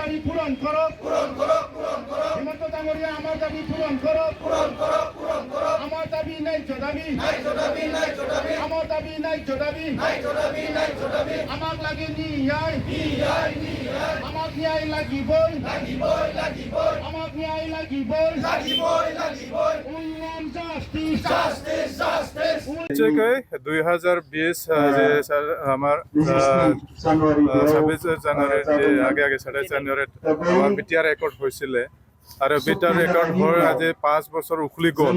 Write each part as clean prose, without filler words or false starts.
দাবি পূরণ করো হেমন্ত ডাঙরিয়া আমার দাবি পূরণ করো আমার দাবি ন্যায্য দাবি আমার দাবি ন্যায্য দাবি আমার লাগে ন্যায় আমার ন্যায় লাগিবই আমার ন্যায় লাগিবই উন্নয়ন জাস্টিস নিশ্চয়কৈ 2020 যে আমাৰ 26 জানুৱাৰীত আগে 27 জানুৱাৰীত আমাৰ বিটিআৰ ৰেকৰ্ড হৈছিলে আৰু বিটিআৰ ৰেকৰ্ড হৈ আজি 5 বছৰ উকলি গ'ল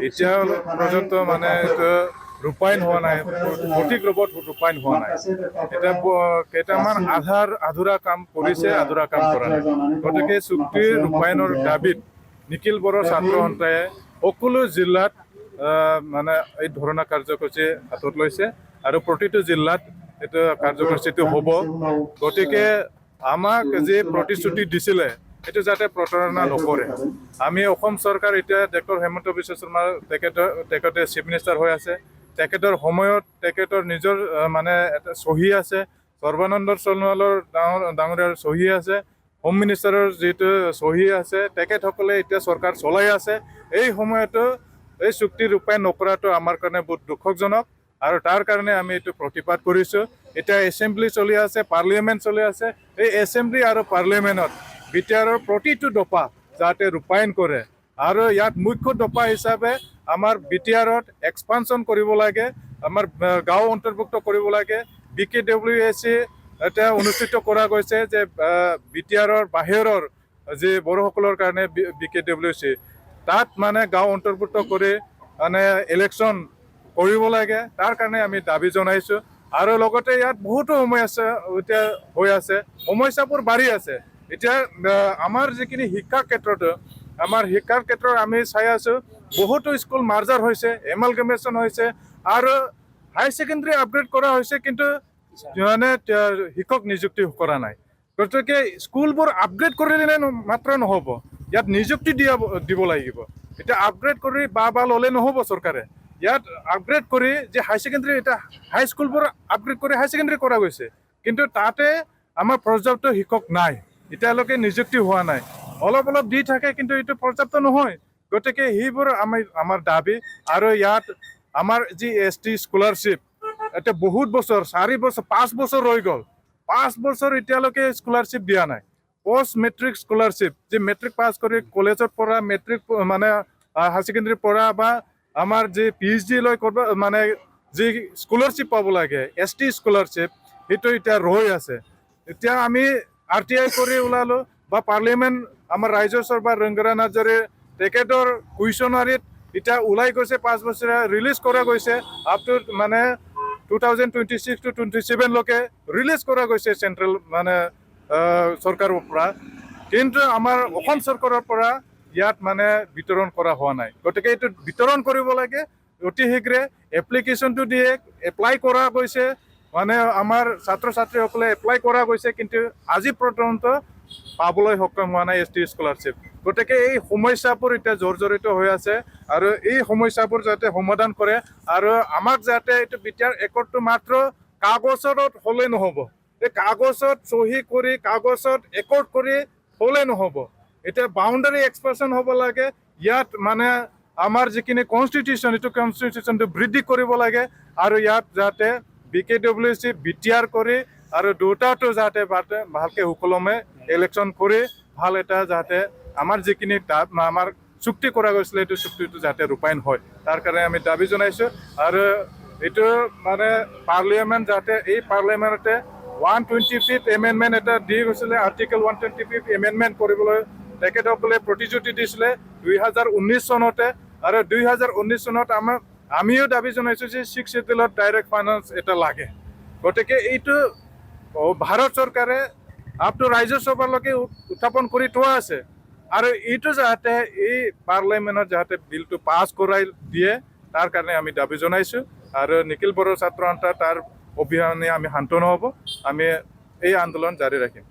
এতিয়া পৰ্যন্ত মানে ৰূপায়ণ হোৱা নাই সঠিক ৰূপত ৰূপায়ণ হোৱা নাই এটা কেইটামান আধৰুৱা কাম কৰিছে আধৰুৱা কাম কৰা নাই গতিকে চুক্তিৰ ৰূপায়ণৰ দাবীত নিখিল বড়ো ছাত্ৰ সন্থাই সকলো জিলাত মানে এই ধৰণা কাৰ্যসূচী হাতত লৈছে আৰু প্ৰতিটো জিলাত এইটো কাৰ্যসূচীটো হ'ব গতিকে আমাক যে প্ৰতিশ্ৰুতি দিছিলে এইটো যাতে প্ৰতাৰণা নকৰে আমি অসম চৰকাৰ এতিয়া ডক্টৰ হেমন্ত বিশ্ব শৰ্মা তেখেতে চিফ মিনিষ্টাৰ হৈ আছে তেখেতৰ সময়ত তেখেতৰ নিজৰ মানে এটা চহী আছে সৰ্বানন্দ সোণোৱালৰ ডাঙৰীয়াৰ চহী আছে হোম মিনিষ্টাৰৰ যিটো চহী আছে তেখেতসকলে এতিয়া চৰকাৰ চলাই আছে এই সময়তো এই চুক্তি ৰূপায়ণ নকৰাটো আমাৰ কাৰণে বহুত দুখজনক আৰু তাৰ কাৰণে আমি এইটো প্ৰতিবাদ কৰিছোঁ এতিয়া এছেম্বলি চলি আছে পাৰ্লিয়ামেণ্ট চলি আছে এই এছেম্বলি আৰু পাৰ্লিয়ামেণ্টত বিটিআৰৰ প্ৰতিটো দফা যাতে ৰূপায়ণ কৰে আৰু ইয়াত মুখ্য দফা হিচাপে আমাৰ বিটিআৰত এক্সপানশ্যন কৰিব লাগে আমাৰ গাঁও অন্তৰ্ভুক্ত কৰিব লাগে BKWSC এটা অনুষ্ঠিত কৰা গৈছে যে বিটিআৰৰ বাহিৰৰ যে বড়োসকলৰ কাৰণে BKWSC তাত মানে গাঁও অন্তৰ্ভুক্ত কৰি মানে ইলেকশ্যন কৰিব লাগে তাৰ কাৰণে আমি দাবী জনাইছোঁ আৰু লগতে ইয়াত বহুতো সমস্যা এতিয়া হৈ আছে সমস্যাবোৰ বাঢ়ি আছে এতিয়া আমাৰ যিখিনি শিক্ষাৰ ক্ষেত্ৰত আমি চাই আছোঁ বহুতো স্কুল মাৰ্জাৰ হৈছে এমালগেমেশ্যন হৈছে আৰু হাই ছেকেণ্ডেৰী আপগ্ৰেড কৰা হৈছে কিন্তু মানে শিক্ষক নিযুক্তি কৰা নাই গতিকে স্কুলবোৰ আপগ্ৰেড কৰিলে মাত্ৰ নহ'ব ইয়াত নিযুক্তি দিব লাগিব এতিয়া আপগ্ৰেড কৰি বা ল'লে নহ'ব চৰকাৰে ইয়াত আপগ্ৰেড কৰি যে হাই ছেকেণ্ডেৰী এতিয়া হাই স্কুলবোৰ আপগ্ৰেড কৰি হাই ছেকেণ্ডেৰী কৰা গৈছে কিন্তু তাতে আমাৰ পৰ্যাপ্ত শিক্ষক নাই এতিয়ালৈকে নিযুক্তি হোৱা নাই অলপ দি থাকে কিন্তু এইটো পৰ্যাপ্ত নহয় গতিকে সেইবোৰ আমাৰ দাবী আৰু ইয়াত আমাৰ যি ST স্কলাৰশ্বিপ এতিয়া বহুত বছৰ 4 বছৰ 5 বছৰ ৰৈ গ'ল 5 বছৰ এতিয়ালৈকে স্কলাৰশ্বিপ দিয়া নাই পোষ্ট মেট্ৰিক স্কলাৰশ্বিপ যে মেট্ৰিক পাছ কৰি কলেজত পঢ়া মেট্ৰিক মানে হাই ছেকেণ্ডেৰী পঢ়া বা আমাৰ যে PhD লৈ কৰিব মানে যি স্কলাৰশ্বিপ পাব লাগে ST স্কলাৰশ্বিপ সেইটো এতিয়া ৰৈ আছে এতিয়া আমি RTI কৰি ওলালোঁ বা পাৰ্লিয়ামেণ্ট আমাৰ ৰাজ্যসভাৰ বা ৰংগৰা নাৰ্জাৰীৰ তেখেতৰ কুৱেশ্যনাৰীত এতিয়া ওলাই গৈছে 5 বছৰীয়া ৰিলিজ কৰা গৈছে আপ টু মানে 2026 to 27 লৈকে ৰিলিজ কৰা গৈছে চেণ্ট্ৰেল মানে চৰকাৰৰ পৰা কিন্তু আমাৰ অসম চৰকাৰৰ পৰা ইয়াত মানে বিতৰণ কৰা হোৱা নাই গতিকে এইটো বিতৰণ কৰিব লাগে অতি শীঘ্ৰে এপ্লিকেশ্যনটো দিয়ে এপ্লাই কৰা গৈছে মানে আমাৰ ছাত্ৰ ছাত্ৰীসকলে এপ্লাই কৰা গৈছে কিন্তু আজি পৰ্যন্ত পাবলৈ সক্ষম হোৱা নাই ST স্কলাৰশ্বিপ গতিকে এই সমস্যাবোৰ এতিয়া জৰ্জৰিত হৈ আছে আৰু এই সমস্যাবোৰ যাতে সমাধান কৰে আৰু আমাক যাতে এইটো বিটিআৰ ৰেকৰ্ডটো মাত্ৰ কাগজত হ'লে নহ'ব এই কাগজত চহী কৰি কাগজত ৰেকৰ্ড কৰি হ'লে নহ'ব এতিয়া বাউণ্ডাৰী এক্সপ্ৰেছন হ'ব লাগে ইয়াত মানে আমাৰ যিখিনি কনষ্টিটিউশ্যন এইটো কনষ্টিটিউশ্যনটো বৃদ্ধি কৰিব লাগে আৰু ইয়াত যাতে BKWSC বিটিআৰ কৰি আৰু দুটাটো যাতে ভালকৈ সুকলমে ইলেকশ্যন কৰি ভাল এটা যাতে আমাৰ যিখিনি আমাৰ চুক্তি কৰা গৈছিলে এইটো চুক্তিটো যাতে ৰূপায়ণ হয় তাৰ কাৰণে আমি দাবী জনাইছোঁ আৰু এইটো মানে পাৰ্লিয়ামেণ্ট যাতে এই পাৰ্লিয়ামেণ্টতে 125th এমেণ্ডমেণ্ট এটা দি গৈছিলে আৰ্টিকেল 125th এমেণ্ডমেণ্ট কৰিবলৈ তেখেতসকলে প্ৰতিশ্ৰুতি দিছিলে 2019 চনতে আৰু 2019 চনত আমিও দাবী জনাইছোঁ যে 6th শিডিউলত ডাইৰেক্ট ফাইনেন্স এটা লাগে গতিকে এইটো ভাৰত চৰকাৰে আপ টু ৰাজ্যসভালৈকে উত্থাপন কৰি থোৱা আছে আৰু এইটো যাতে এই পাৰ্লিয়ামেণ্টত যাতে বিলটো পাছ কৰাই দিয়ে তাৰ কাৰণে আমি দাবী জনাইছোঁ আৰু নিখিল বড়ো ছাত্ৰ সন্থা তাৰ অবিহনে আমি শান্ত নহ'ব আমি এই আন্দোলন জাৰি ৰাখিম